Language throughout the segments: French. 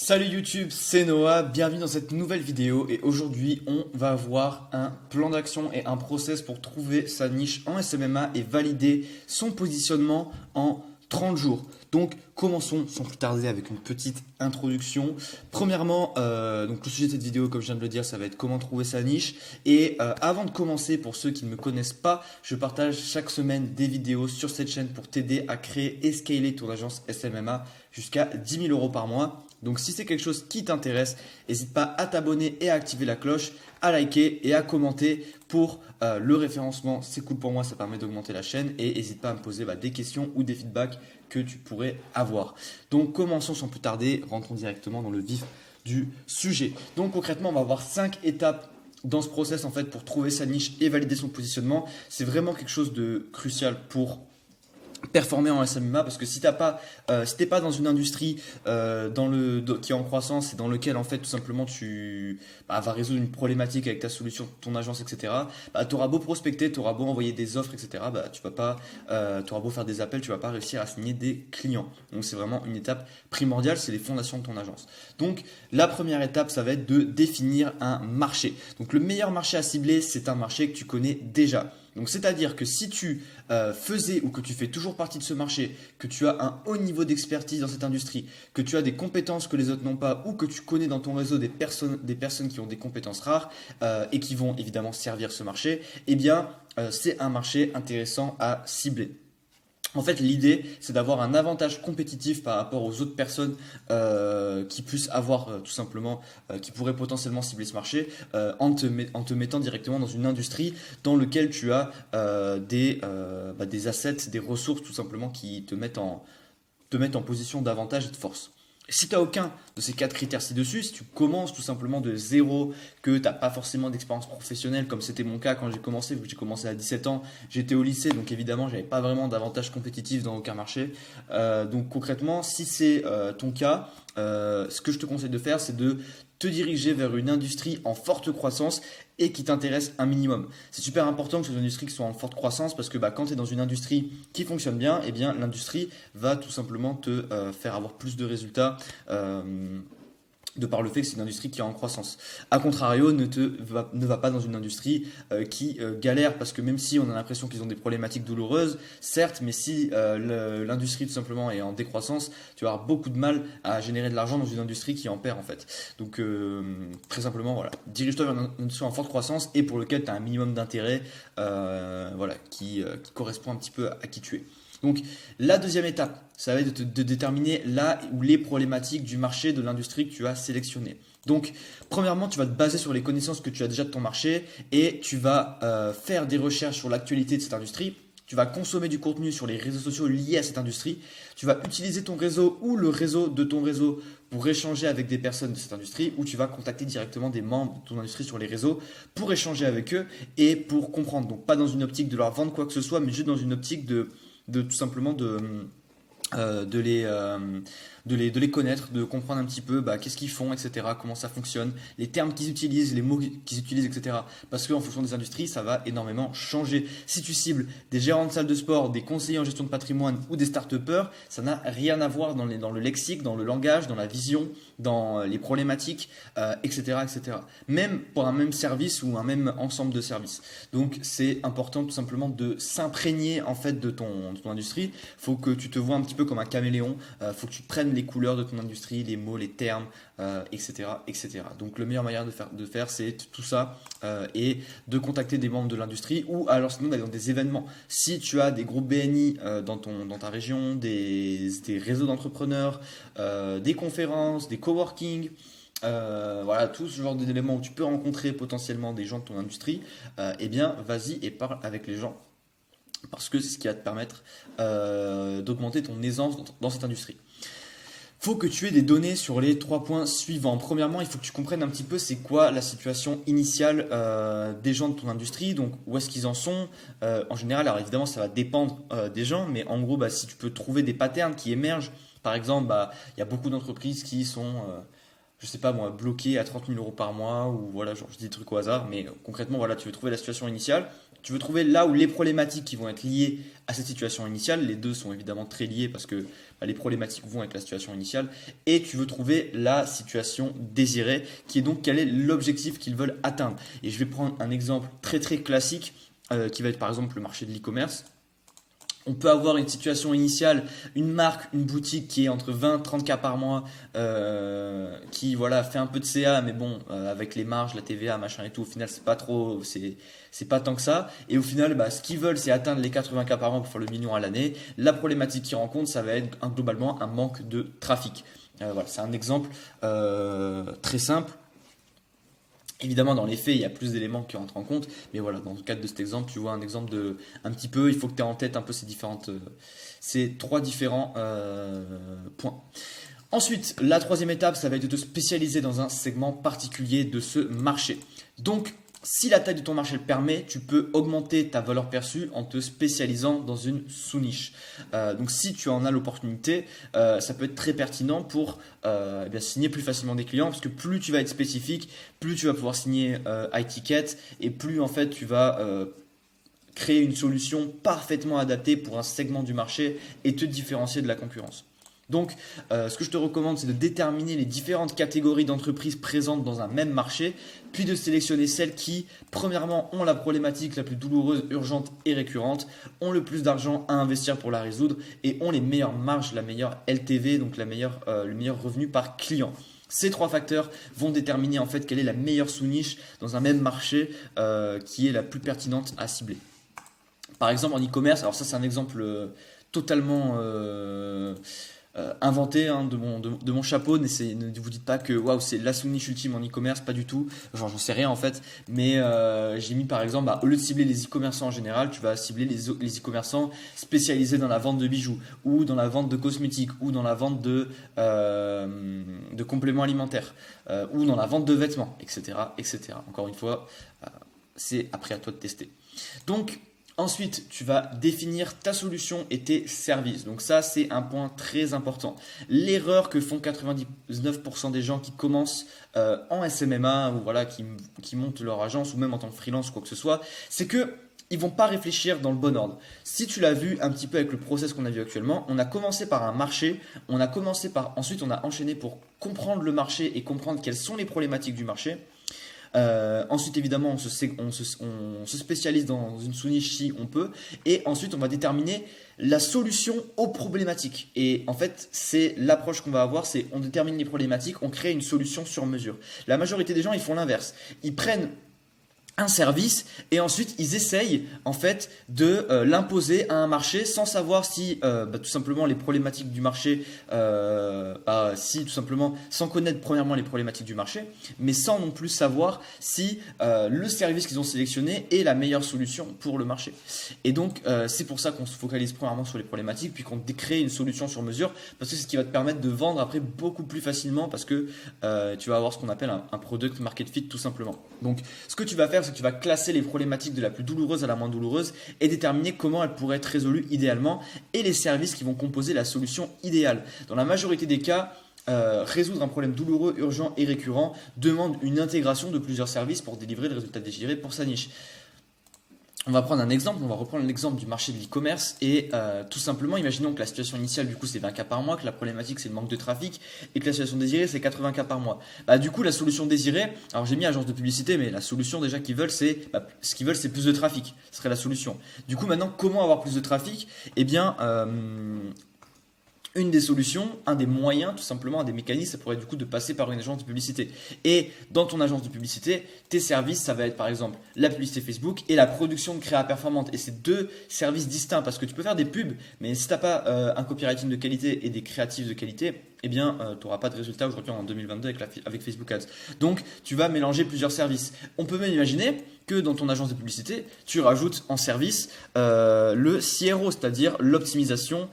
Salut YouTube, c'est Noah, bienvenue dans cette nouvelle vidéo et aujourd'hui on va voir un plan d'action et un process pour trouver sa niche en SMMA et valider son positionnement en 30 jours. Donc commençons sans plus tarder avec une petite introduction. Premièrement, donc le sujet de cette vidéo, comme je viens de le dire, ça va être comment trouver sa niche. Et avant de commencer, pour ceux qui ne me connaissent pas, je partage chaque semaine des vidéos sur cette chaîne pour t'aider à créer et scaler ton agence SMMA jusqu'à 10 000 euros par mois. Donc si c'est quelque chose qui t'intéresse, n'hésite pas à t'abonner et à activer la cloche, à liker et à commenter pour le référencement. C'est cool pour moi, ça permet d'augmenter la chaîne et n'hésite pas à me poser des questions ou des feedbacks que tu pourrais avoir. Donc commençons sans plus tarder, rentrons directement dans le vif du sujet. Donc concrètement, on va avoir 5 étapes dans ce process en fait pour trouver sa niche et valider son positionnement. C'est vraiment quelque chose de crucial pour performer en SMMA parce que si t'es pas dans une industrie qui est en croissance et dans lequel en fait tout simplement tu vas résoudre une problématique avec ta solution, ton agence, etc. Tu auras beau prospecter, tu auras beau envoyer des offres, etc. Tu vas pas, tu auras beau faire des appels, tu vas pas réussir à signer des clients. Donc c'est vraiment une étape primordiale, c'est les fondations de ton agence. Donc la première étape, ça va être de définir un marché. Donc le meilleur marché à cibler, c'est un marché que tu connais déjà. Donc c'est-à-dire que si tu faisais ou que tu fais toujours partie de ce marché, que tu as un haut niveau d'expertise dans cette industrie, que tu as des compétences que les autres n'ont pas ou que tu connais dans ton réseau des personnes qui ont des compétences rares et qui vont évidemment servir ce marché, eh bien c'est un marché intéressant à cibler. En fait, l'idée, c'est d'avoir un avantage compétitif par rapport aux autres personnes qui puissent avoir tout simplement, qui pourraient potentiellement cibler ce marché en te mettant directement dans une industrie dans laquelle tu as des assets, des ressources tout simplement qui te mettent en position d'avantage et de force. Si tu n'as aucun de ces 4 critères ci-dessus, si tu commences tout simplement de zéro, que tu n'as pas forcément d'expérience professionnelle, comme c'était mon cas quand j'ai commencé, vu que j'ai commencé à 17 ans, j'étais au lycée, donc évidemment, je n'avais pas vraiment d'avantage compétitif dans aucun marché. Donc concrètement, si c'est ton cas, ce que je te conseille de faire, c'est de te diriger vers une industrie en forte croissance et qui t'intéresse un minimum. C'est super important que ce soit une industrie qui soit en forte croissance parce que quand tu es dans une industrie qui fonctionne bien, eh bien l'industrie va tout simplement te faire avoir plus de résultats de par le fait que c'est une industrie qui est en croissance. A contrario, ne va pas dans une industrie qui galère parce que même si on a l'impression qu'ils ont des problématiques douloureuses, certes, mais si l'industrie tout simplement est en décroissance, tu vas avoir beaucoup de mal à générer de l'argent dans une industrie qui en perd en fait. Donc très simplement, voilà, dirige-toi vers une industrie en forte croissance et pour lequel tu as un minimum d'intérêt qui correspond un petit peu à qui tu es. Donc la deuxième étape, ça va être de déterminer là où les problématiques du marché de l'industrie que tu as sélectionné. Donc premièrement, tu vas te baser sur les connaissances que tu as déjà de ton marché et tu vas faire des recherches sur l'actualité de cette industrie. Tu vas consommer du contenu sur les réseaux sociaux liés à cette industrie. Tu vas utiliser ton réseau ou le réseau de ton réseau pour échanger avec des personnes de cette industrie ou tu vas contacter directement des membres de ton industrie sur les réseaux pour échanger avec eux et pour comprendre. Donc pas dans une optique de leur vendre quoi que ce soit, mais juste dans une optique de tout simplement de les connaître, de comprendre un petit peu qu'est-ce qu'ils font, etc., comment ça fonctionne, les termes qu'ils utilisent, les mots qu'ils utilisent, etc. Parce qu'en fonction des industries, ça va énormément changer. Si tu cibles des gérants de salles de sport, des conseillers en gestion de patrimoine ou des start-upers, ça n'a rien à voir dans le lexique, dans le langage, dans la vision, dans les problématiques, etc., etc. Même pour un même service ou un même ensemble de services. Donc c'est important tout simplement de s'imprégner en fait de ton industrie. Il faut que tu te vois un petit peu comme un caméléon. Faut que tu prennes les couleurs de ton industrie, les mots, les termes, etc., etc. Donc le meilleur moyen de faire c'est tout ça et de contacter des membres de l'industrie ou alors sinon d'aller dans des événements. Si tu as des groupes BNI dans ta région, des réseaux d'entrepreneurs, des conférences, des coworking, voilà, tout ce genre d'éléments où tu peux rencontrer potentiellement des gens de ton industrie, eh bien vas-y et parle avec les gens. Parce que c'est ce qui va te permettre d'augmenter ton aisance dans cette industrie. Il faut que tu aies des données sur les 3 points suivants. Premièrement, il faut que tu comprennes un petit peu c'est quoi la situation initiale des gens de ton industrie, donc où est-ce qu'ils en sont. En général, alors évidemment, ça va dépendre des gens, mais en gros, si tu peux trouver des patterns qui émergent, par exemple, il y a beaucoup d'entreprises qui sont je sais pas moi, bloqué à 30 000 € par mois, ou voilà, genre je dis des trucs au hasard, mais concrètement, voilà, tu veux trouver la situation initiale, tu veux trouver là où les problématiques qui vont être liées à cette situation initiale, les deux sont évidemment très liés parce que les problématiques vont avec la situation initiale, et tu veux trouver la situation désirée, qui est donc quel est l'objectif qu'ils veulent atteindre. Et je vais prendre un exemple très très classique, qui va être par exemple le marché de l'e-commerce. On peut avoir une situation initiale, une marque, une boutique qui est entre 20 et 30 k par mois, qui voilà fait un peu de CA, mais bon, avec les marges, la TVA, machin et tout, au final c'est pas trop, c'est pas tant que ça. Et au final, ce qu'ils veulent, c'est atteindre les 80 k par mois pour faire le million à l'année. La problématique qu'ils rencontrent, ça va être globalement un manque de trafic. Voilà, c'est un exemple très simple. Évidemment, dans les faits, il y a plus d'éléments qui rentrent en compte, mais voilà, dans le cadre de cet exemple, tu vois un exemple de un petit peu, il faut que tu aies en tête un peu ces trois différents points. Ensuite, la troisième étape, ça va être de te spécialiser dans un segment particulier de ce marché. Donc, si la taille de ton marché le permet, tu peux augmenter ta valeur perçue en te spécialisant dans une sous-niche. Donc si tu en as l'opportunité, ça peut être très pertinent pour signer plus facilement des clients, parce que plus tu vas être spécifique, plus tu vas pouvoir signer high ticket, et plus en fait tu vas créer une solution parfaitement adaptée pour un segment du marché et te différencier de la concurrence. Donc, ce que je te recommande, c'est de déterminer les différentes catégories d'entreprises présentes dans un même marché, puis de sélectionner celles qui, premièrement, ont la problématique la plus douloureuse, urgente et récurrente, ont le plus d'argent à investir pour la résoudre et ont les meilleures marges, la meilleure LTV, donc le meilleur revenu par client. Ces trois facteurs vont déterminer en fait quelle est la meilleure sous-niche dans un même marché qui est la plus pertinente à cibler. Par exemple, en e-commerce, alors ça c'est un exemple totalement inventé de mon chapeau. Ne vous dites pas que waouh, c'est la sous-niche ultime en e-commerce, pas du tout. Genre, j'en sais rien en fait. Mais j'ai mis par exemple, au lieu de cibler les e-commerçants en général, tu vas cibler les e-commerçants spécialisés dans la vente de bijoux, ou dans la vente de cosmétiques, ou dans la vente de compléments alimentaires, ou dans la vente de vêtements, etc. etc. Encore une fois, c'est après à toi de tester. Donc, ensuite, tu vas définir ta solution et tes services. Donc ça, c'est un point très important. L'erreur que font 99% des gens qui commencent en SMMA ou voilà, qui montent leur agence ou même en tant que freelance ou quoi que ce soit, c'est que ils vont pas réfléchir dans le bon ordre. Si tu l'as vu un petit peu avec le process qu'on a vu actuellement, on a commencé par un marché, ensuite on a enchaîné pour comprendre le marché et comprendre quelles sont les problématiques du marché. Ensuite, évidemment, on se spécialise dans une sous-niche si on peut. Et ensuite, on va déterminer la solution aux problématiques. Et en fait, c'est l'approche qu'on va avoir, c'est on détermine les problématiques, on crée une solution sur mesure. La majorité des gens, ils font l'inverse. Ils prennent un service et ensuite ils essayent en fait de l'imposer à un marché sans savoir si tout simplement les problématiques du marché si tout simplement sans connaître premièrement les problématiques du marché, mais sans non plus savoir si le service qu'ils ont sélectionné est la meilleure solution pour le marché. Et donc c'est pour ça qu'on se focalise premièrement sur les problématiques, puis qu'on crée une solution sur mesure, parce que c'est ce qui va te permettre de vendre après beaucoup plus facilement, parce que tu vas avoir ce qu'on appelle un product market fit tout simplement. Donc ce que tu vas faire, c'est que tu vas classer les problématiques de la plus douloureuse à la moins douloureuse et déterminer comment elles pourraient être résolues idéalement et les services qui vont composer la solution idéale. Dans la majorité des cas, résoudre un problème douloureux, urgent et récurrent demande une intégration de plusieurs services pour délivrer le résultat désiré pour sa niche. On va prendre un exemple, on va reprendre l'exemple du marché de l'e-commerce et tout simplement, imaginons que la situation initiale du coup c'est 20 k par mois, que la problématique c'est le manque de trafic et que la situation désirée c'est 80 k par mois. Du coup la solution désirée, alors j'ai mis agence de publicité, mais la solution déjà qu'ils veulent c'est plus de trafic, ce serait la solution. Du coup maintenant comment avoir plus de trafic? Eh bien une des solutions, un des moyens, tout simplement, un des mécanismes, ça pourrait être du coup de passer par une agence de publicité. Et dans ton agence de publicité, tes services, ça va être par exemple la publicité Facebook et la production de créa performante. Et c'est deux services distincts parce que tu peux faire des pubs, mais si tu n'as pas un copywriting de qualité et des créatifs de qualité, eh bien, tu n'auras pas de résultat aujourd'hui en 2022 avec Facebook Ads. Donc, tu vas mélanger plusieurs services. On peut même imaginer que dans ton agence de publicité, tu rajoutes en service le CRO, c'est-à-dire l'optimisation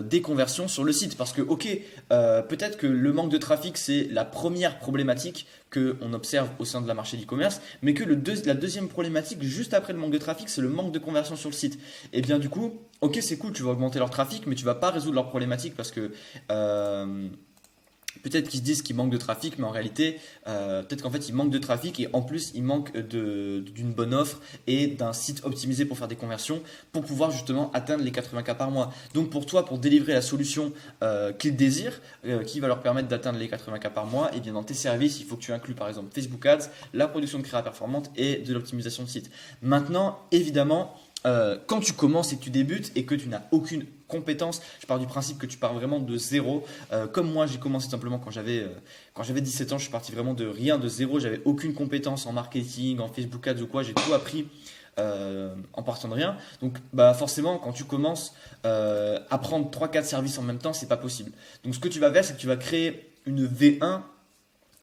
des conversions sur le site. Parce que, peut-être que le manque de trafic, c'est la première problématique qu'on observe au sein de la marché d'e-commerce, mais que la deuxième problématique, juste après le manque de trafic, c'est le manque de conversion sur le site. Et bien du coup, c'est cool, tu vas augmenter leur trafic, mais tu ne vas pas résoudre leur problématique parce que Peut-être qu'ils se disent qu'il manque de trafic, mais en réalité, peut-être qu'en fait, il manque de trafic et en plus, il manque d'une bonne offre et d'un site optimisé pour faire des conversions pour pouvoir justement atteindre les 80K par mois. Donc pour toi, pour délivrer la solution qu'ils désirent, qui va leur permettre d'atteindre les 80K par mois, et bien dans tes services, il faut que tu inclues par exemple Facebook Ads, la production de créa performante et de l'optimisation de site. Maintenant, évidemment, quand tu commences et que tu débutes et que tu n'as aucune compétence, je pars du principe que tu pars vraiment de zéro. Comme moi, j'ai commencé simplement quand j'avais 17 ans, je suis parti vraiment de rien, de zéro. J'avais aucune compétence en marketing, en Facebook Ads ou quoi. J'ai tout appris en partant de rien. Donc, bah, forcément, quand tu commences à prendre 3-4 services en même temps, c'est pas possible. Donc, ce que tu vas faire, c'est que tu vas créer une V1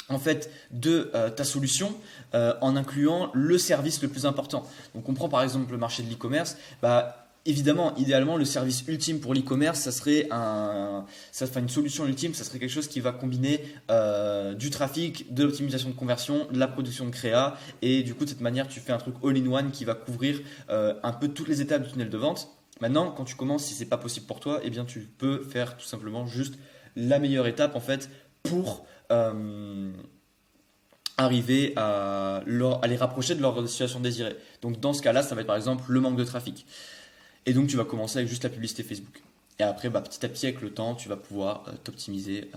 en fait de ta solution en incluant le service le plus important. Donc on prend par exemple le marché de l'e-commerce, bah, évidemment, idéalement, le service ultime pour l'e-commerce, ça serait une solution ultime, ça serait quelque chose qui va combiner du trafic, de l'optimisation de conversion, de la production de créa, et du coup de cette manière tu fais un truc all-in-one qui va couvrir un peu toutes les étapes du tunnel de vente. Maintenant, quand tu commences, si c'est pas possible pour toi, eh bien tu peux faire tout simplement juste la meilleure étape en fait pour arriver à les rapprocher de leur situation désirée. Donc dans ce cas-là, ça va être par exemple le manque de trafic. Et donc tu vas commencer avec juste la publicité Facebook. Et après, bah, petit à petit, avec le temps, tu vas pouvoir t'optimiser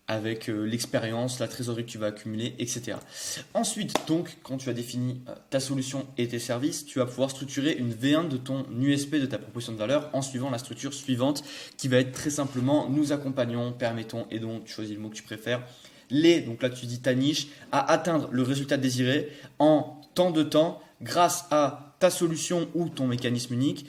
avec l'expérience, la trésorerie que tu vas accumuler, etc. Ensuite, donc, quand tu as défini ta solution et tes services, tu vas pouvoir structurer une V1 de ton USP, de ta proposition de valeur, en suivant la structure suivante, qui va être très simplement: nous accompagnons, permettons, et donc tu choisis le mot que tu préfères, donc là tu dis ta niche, à atteindre le résultat désiré en tant de temps grâce à ta solution ou ton mécanisme unique,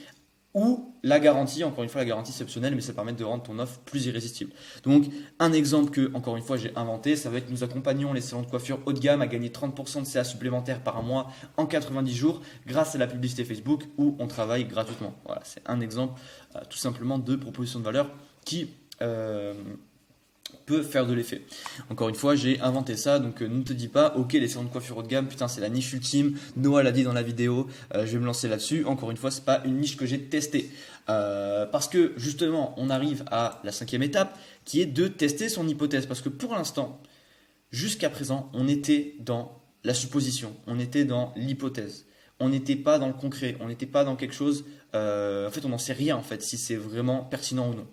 ou la garantie. Encore une fois, la garantie c'est optionnel, mais ça permet de rendre ton offre plus irrésistible. Donc un exemple que, encore une fois, j'ai inventé, ça va être: nous accompagnons les salons de coiffure haut de gamme à gagner 30% de CA supplémentaires par mois en 90 jours grâce à la publicité Facebook, où on travaille gratuitement. Voilà, c'est un exemple tout simplement de proposition de valeur qui peut faire de l'effet. Encore une fois, j'ai inventé ça, donc ne te dis pas ok, les salons de coiffure haut de gamme, putain c'est la niche ultime, Noah l'a dit dans la vidéo, je vais me lancer là-dessus. Encore une fois, c'est pas une niche que j'ai testée, parce que justement on arrive à la 5e étape, qui est de tester son hypothèse. Parce que pour l'instant, jusqu'à présent, on était dans la supposition, on était dans l'hypothèse, on n'était pas dans le concret, on n'était pas dans quelque chose, en fait on n'en sait rien en fait si c'est vraiment pertinent ou non.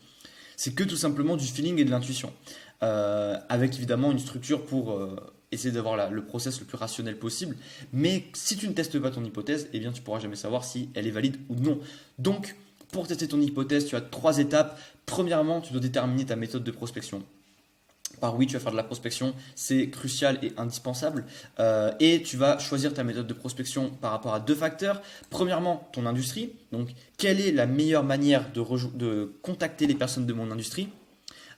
C'est que tout simplement du feeling et de l'intuition, avec évidemment une structure pour essayer d'avoir le process le plus rationnel possible. Mais si tu ne testes pas ton hypothèse, eh bien tu ne pourras jamais savoir si elle est valide ou non. Donc pour tester ton hypothèse, tu as 3 étapes. Premièrement, tu dois déterminer ta méthode de prospection. Par oui, tu vas faire de la prospection, c'est crucial et indispensable. Et tu vas choisir ta méthode de prospection par rapport à 2 facteurs. Premièrement, ton industrie. Donc, quelle est la meilleure manière de contacter les personnes de mon industrie?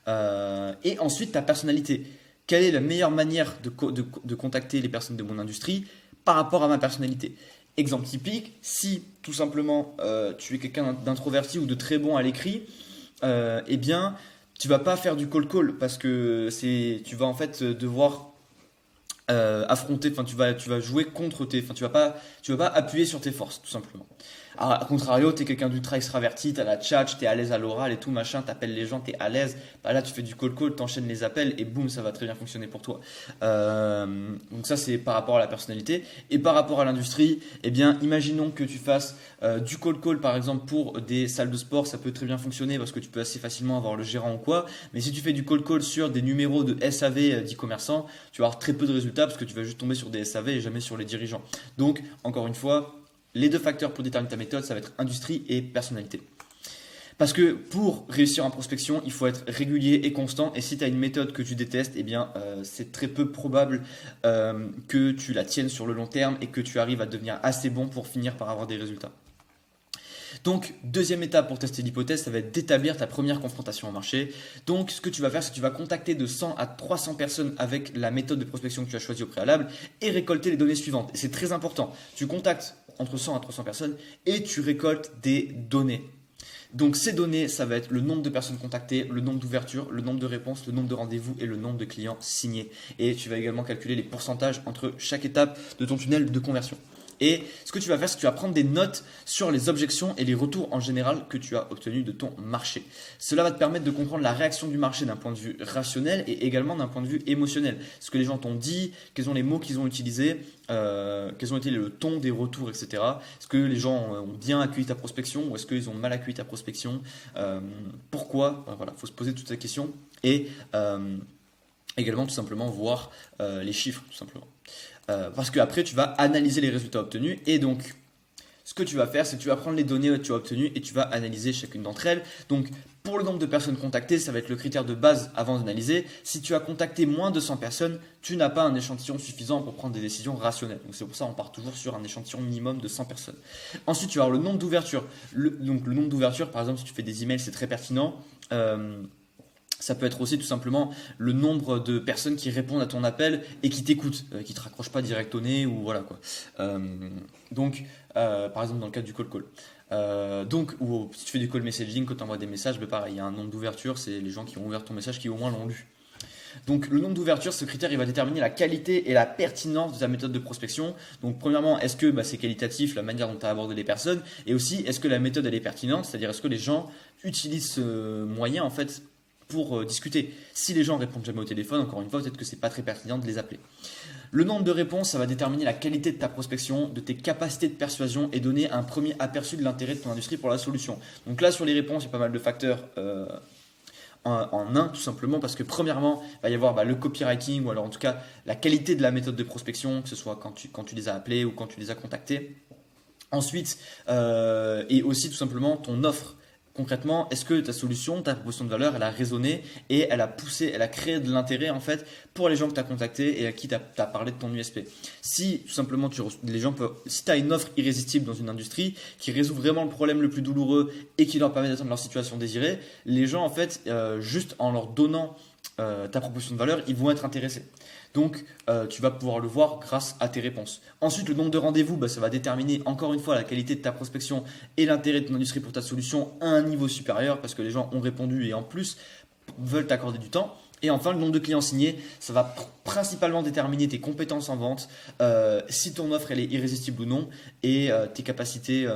Et ensuite, ta personnalité. Quelle est la meilleure manière de contacter les personnes de mon industrie par rapport à ma personnalité? Exemple typique, si tout simplement tu es quelqu'un d'introverti ou de très bon à l'écrit, eh bien tu vas pas faire du call call, parce que tu vas en fait devoir affronter, enfin tu vas jouer contre tu vas pas appuyer sur tes forces tout simplement. Alors, à contrario, tu es quelqu'un d'ultra extraverti, tu as la tchatch, tu es à l'aise à l'oral et tout machin, tu appelles les gens, tu es à l'aise. Bah là, tu fais du call call, tu enchaînes les appels et boum, ça va très bien fonctionner pour toi. Donc ça, c'est par rapport à la personnalité. Et par rapport à l'industrie, eh bien, imaginons que tu fasses du call call par exemple pour des salles de sport, ça peut très bien fonctionner parce que tu peux assez facilement avoir le gérant ou quoi. Mais si tu fais du call call sur des numéros de SAV d'e-commerçants, tu vas avoir très peu de résultats parce que tu vas juste tomber sur des SAV et jamais sur les dirigeants. Donc, encore une fois, les 2 facteurs pour déterminer ta méthode, ça va être industrie et personnalité. Parce que pour réussir en prospection, il faut être régulier et constant. Et si tu as une méthode que tu détestes, eh bien, c'est très peu probable que tu la tiennes sur le long terme et que tu arrives à devenir assez bon pour finir par avoir des résultats. Donc, 2e étape pour tester l'hypothèse, ça va être d'établir ta première confrontation au marché. Donc, ce que tu vas faire, c'est que tu vas contacter de 100 à 300 personnes avec la méthode de prospection que tu as choisie au préalable et récolter les données suivantes. Et c'est très important. Tu contactes entre 100 à 300 personnes et tu récoltes des données. Donc, ces données, ça va être le nombre de personnes contactées, le nombre d'ouvertures, le nombre de réponses, le nombre de rendez-vous et le nombre de clients signés. Et tu vas également calculer les pourcentages entre chaque étape de ton tunnel de conversion. Et ce que tu vas faire, c'est que tu vas prendre des notes sur les objections et les retours en général que tu as obtenus de ton marché. Cela va te permettre de comprendre la réaction du marché d'un point de vue rationnel et également d'un point de vue émotionnel. Ce que les gens t'ont dit, quels sont les mots qu'ils ont utilisés, quels ont été le ton des retours, etc. Est-ce que les gens ont bien accueilli ta prospection ou est-ce qu'ils ont mal accueilli ta prospection, pourquoi, voilà, il faut se poser toutes ces questions et également tout simplement voir les chiffres tout simplement. Parce qu'après, tu vas analyser les résultats obtenus et donc, ce que tu vas faire, c'est que tu vas prendre les données que tu as obtenues et tu vas analyser chacune d'entre elles. Donc, pour le nombre de personnes contactées, ça va être le critère de base avant d'analyser. Si tu as contacté moins de 100 personnes, tu n'as pas un échantillon suffisant pour prendre des décisions rationnelles. Donc, c'est pour ça qu'on part toujours sur un échantillon minimum de 100 personnes. Ensuite, tu vas avoir le nombre d'ouvertures. Donc, le nombre d'ouvertures, par exemple, si tu fais des emails, c'est très pertinent. Ça peut être aussi tout simplement le nombre de personnes qui répondent à ton appel et qui t'écoutent, qui ne te raccrochent pas direct au nez ou voilà quoi. Par exemple dans le cadre du call call. Ou si tu fais du call messaging, quand tu envoies des messages, pareil, il y a un nombre d'ouvertures, c'est les gens qui ont ouvert ton message qui au moins l'ont lu. Donc le nombre d'ouvertures, ce critère, il va déterminer la qualité et la pertinence de ta méthode de prospection. Donc premièrement, est-ce que c'est qualitatif la manière dont tu as abordé les personnes et aussi est-ce que la méthode elle est pertinente, c'est-à-dire est-ce que les gens utilisent ce moyen en fait pour discuter. Si les gens répondent jamais au téléphone, encore une fois, peut-être que c'est pas très pertinent de les appeler. Le nombre de réponses, ça va déterminer la qualité de ta prospection, de tes capacités de persuasion et donner un premier aperçu de l'intérêt de ton industrie pour la solution. Donc là, sur les réponses, il y a pas mal de facteurs en un, tout simplement, parce que premièrement, il va y avoir le copywriting ou alors en tout cas la qualité de la méthode de prospection, que ce soit quand tu les as appelés ou quand tu les as contactés. Ensuite, et aussi tout simplement ton offre. Concrètement, est-ce que ta solution, ta proposition de valeur, elle a résonné et elle a poussé, elle a créé de l'intérêt en fait pour les gens que tu as contactés et à qui tu as parlé de ton USP. Si tout simplement si tu as une offre irrésistible dans une industrie qui résout vraiment le problème le plus douloureux et qui leur permet d'atteindre leur situation désirée, les gens en fait, juste en leur donnant ta proposition de valeur, ils vont être intéressés. Donc, tu vas pouvoir le voir grâce à tes réponses. Ensuite, le nombre de rendez-vous, ça va déterminer encore une fois la qualité de ta prospection et l'intérêt de ton industrie pour ta solution à un niveau supérieur parce que les gens ont répondu et en plus veulent t'accorder du temps. Et enfin, le nombre de clients signés, ça va principalement déterminer tes compétences en vente, si ton offre elle est irrésistible ou non, et tes capacités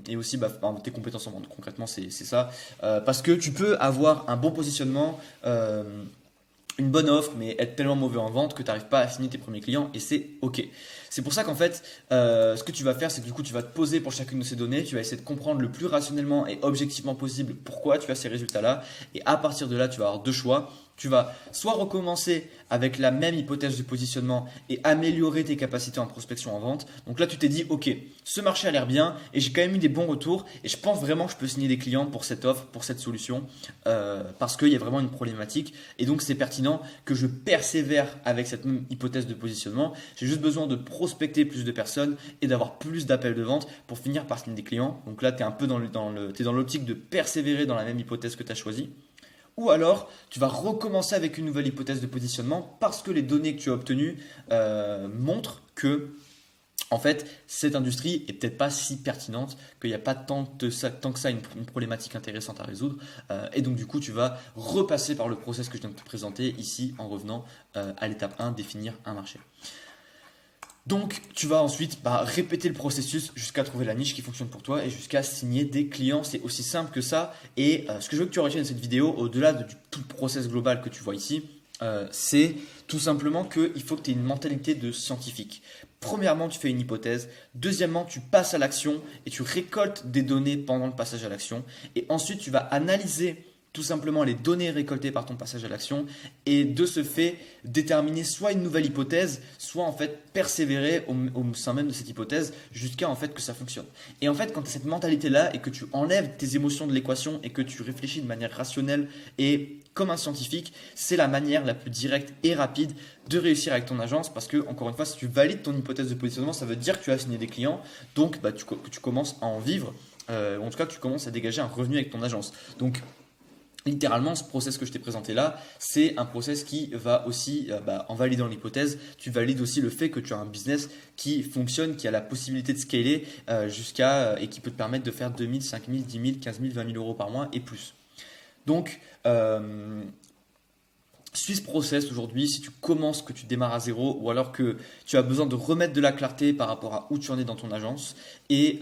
et aussi tes compétences en vente. Concrètement, c'est ça. Parce que tu peux avoir un bon positionnement, une bonne offre, mais être tellement mauvais en vente que tu n'arrives pas à signer tes premiers clients et c'est ok. C'est pour ça qu'en fait, ce que tu vas faire, c'est que du coup, tu vas te poser pour chacune de ces données, tu vas essayer de comprendre le plus rationnellement et objectivement possible pourquoi tu as ces résultats-là et à partir de là, tu vas avoir deux choix. Tu vas soit recommencer avec la même hypothèse de positionnement et améliorer tes capacités en prospection en vente. Donc là, tu t'es dit, ok, ce marché a l'air bien et j'ai quand même eu des bons retours et je pense vraiment que je peux signer des clients pour cette offre, pour cette solution, parce qu'il y a vraiment une problématique. Et donc, c'est pertinent que je persévère avec cette même hypothèse de positionnement. J'ai juste besoin de prospecter plus de personnes et d'avoir plus d'appels de vente pour finir par signer des clients. Donc là, tu es un peu dans l'optique de persévérer dans la même hypothèse que tu as choisie. Ou alors, tu vas recommencer avec une nouvelle hypothèse de positionnement parce que les données que tu as obtenues montrent que, en fait, cette industrie est peut-être pas si pertinente, qu'il n'y a pas tant que ça une problématique intéressante à résoudre. Et donc, du coup, tu vas repasser par le process que je viens de te présenter ici en revenant à l'étape 1, définir un marché. Donc, tu vas ensuite répéter le processus jusqu'à trouver la niche qui fonctionne pour toi et jusqu'à signer des clients. C'est aussi simple que ça. Et ce que je veux que tu retiennes de cette vidéo, au-delà de tout le process global que tu vois ici, c'est tout simplement qu'il faut que tu aies une mentalité de scientifique. Premièrement, tu fais une hypothèse. Deuxièmement, tu passes à l'action et tu récoltes des données pendant le passage à l'action. Et ensuite, tu vas analyser tout simplement les données récoltées par ton passage à l'action et de ce fait déterminer soit une nouvelle hypothèse, soit en fait persévérer au sein même de cette hypothèse jusqu'à en fait que ça fonctionne. Et en fait quand tu as cette mentalité là et que tu enlèves tes émotions de l'équation et que tu réfléchis de manière rationnelle et comme un scientifique, c'est la manière la plus directe et rapide de réussir avec ton agence parce que encore une fois si tu valides ton hypothèse de positionnement ça veut dire que tu as signé des clients donc tu commences à en vivre en tout cas tu commences à dégager un revenu avec ton agence. Donc littéralement, ce process que je t'ai présenté là, c'est un process qui va aussi, en validant l'hypothèse, tu valides aussi le fait que tu as un business qui fonctionne, qui a la possibilité de scaler et qui peut te permettre de faire 2 000, 5 000, 10 000, 15 000, 20 000 euros par mois et plus. Donc, suis ce process aujourd'hui si tu commences, que tu démarres à zéro ou alors que tu as besoin de remettre de la clarté par rapport à où tu en es dans ton agence. Et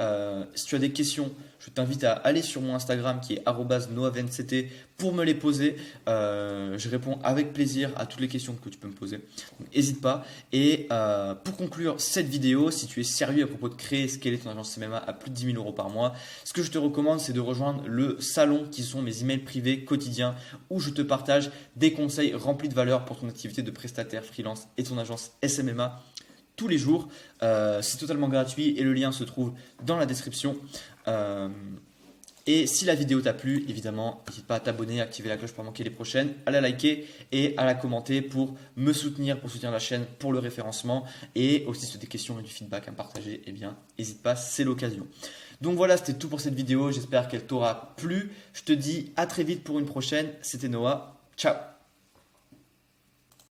si tu as des questions, je t'invite à aller sur mon Instagram qui est @noavnct pour me les poser. Je réponds avec plaisir à toutes les questions que tu peux me poser. Donc n'hésite pas. Et pour conclure cette vidéo, si tu es sérieux à propos de créer et scaler ton agence MMA à plus de 10 000 € par mois, ce que je te recommande, c'est de rejoindre le salon qui sont mes emails privés quotidiens où je te partage des conseils remplis de valeur pour ton activité de prestataire freelance et ton agence SMMA tous les jours. C'est totalement gratuit et le lien se trouve dans la description. Et si la vidéo t'a plu, évidemment, n'hésite pas à t'abonner, à activer la cloche pour manquer les prochaines, à la liker et à la commenter pour me soutenir, pour soutenir la chaîne, pour le référencement. Et aussi si tu as des questions et du feedback à me partager, eh bien, n'hésite pas, c'est l'occasion. Donc voilà, c'était tout pour cette vidéo. J'espère qu'elle t'aura plu. Je te dis à très vite pour une prochaine. C'était Noah. Ciao!